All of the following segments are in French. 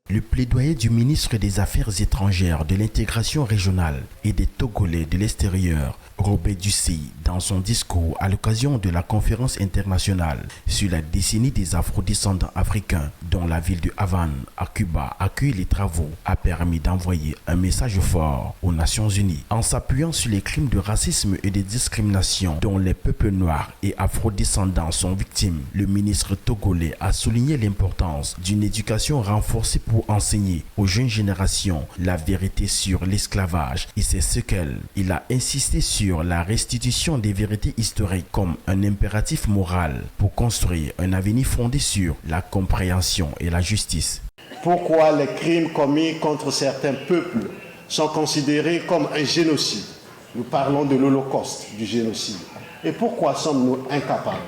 Le plaidoyer du ministre des Affaires étrangères, de l'intégration régionale et des Togolais de l'extérieur, Robert Dussey, dans son discours à l'occasion de la conférence internationale sur la décennie des afrodescendants africains, dont la ville de Havane, à Cuba, accueille les travaux, a permis d'envoyer un message fort aux Nations Unies. En s'appuyant sur les crimes de racisme et de discrimination dont les peuples noirs et afrodescendants sont victimes, le ministre togolais a souligné l'importance d'une éducation renforcée pour enseigner aux jeunes générations la vérité sur l'esclavage et ses séquelles. Il a insisté sur la restitution des vérités historiques comme un impératif moral pour construire un avenir fondé sur la compréhension et la justice. Pourquoi les crimes commis contre certains peuples sont considérés comme un génocide? Nous parlons de l'Holocauste, du génocide. Et pourquoi sommes-nous incapables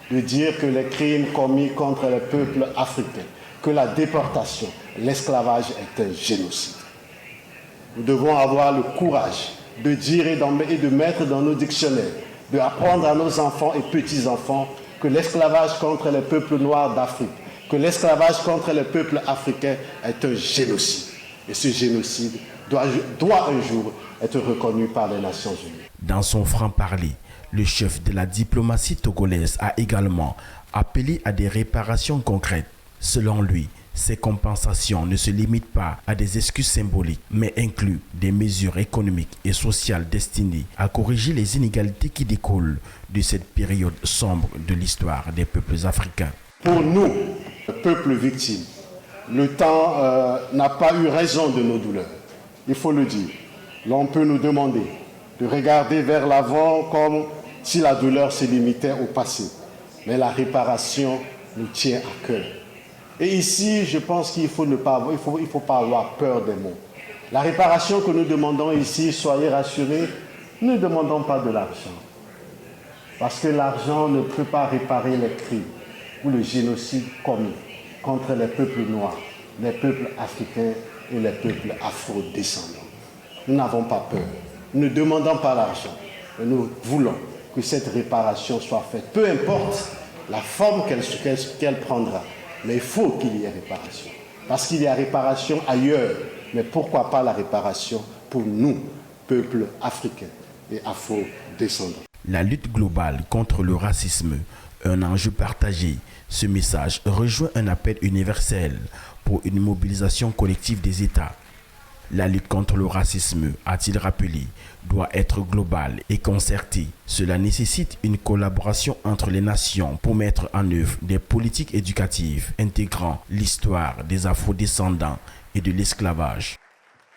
de dire que les crimes commis contre les peuples africains, que la déportation, l'esclavage est un génocide? Nous devons avoir le courage de dire et de mettre dans nos dictionnaires, d'apprendre à nos enfants et petits-enfants que l'esclavage contre les peuples noirs d'Afrique, que l'esclavage contre les peuples africains est un génocide. Et ce génocide doit un jour être reconnu par les Nations Unies. Dans son franc-parler, le chef de la diplomatie togolaise a également appelé à des réparations concrètes. Selon lui, ces compensations ne se limitent pas à des excuses symboliques, mais incluent des mesures économiques et sociales destinées à corriger les inégalités qui découlent de cette période sombre de l'histoire des peuples africains. Pour nous, le peuple victime, le temps n'a pas eu raison de nos douleurs. Il faut le dire. L'on peut nous demander de regarder vers l'avant comme si la douleur se limitait au passé. Mais la réparation nous tient à cœur. Et ici, je pense qu'il faut pas avoir peur des mots. La réparation que nous demandons ici, soyez rassurés, nous ne demandons pas de l'argent. Parce que l'argent ne peut pas réparer les crimes ou le génocide commis contre les peuples noirs, les peuples africains et les peuples afro-descendants. Nous n'avons pas peur. Nous ne demandons pas l'argent. Mais nous voulons que cette réparation soit faite. Peu importe la forme qu'elle prendra. Mais il faut qu'il y ait réparation. Parce qu'il y a réparation ailleurs. Mais pourquoi pas la réparation pour nous, peuples africains et afro-descendants? La lutte globale contre le racisme, un enjeu partagé. Ce message rejoint un appel universel pour une mobilisation collective des États. La lutte contre le racisme, a-t-il rappelé, doit être globale et concertée. Cela nécessite une collaboration entre les nations pour mettre en œuvre des politiques éducatives intégrant l'histoire des afrodescendants et de l'esclavage.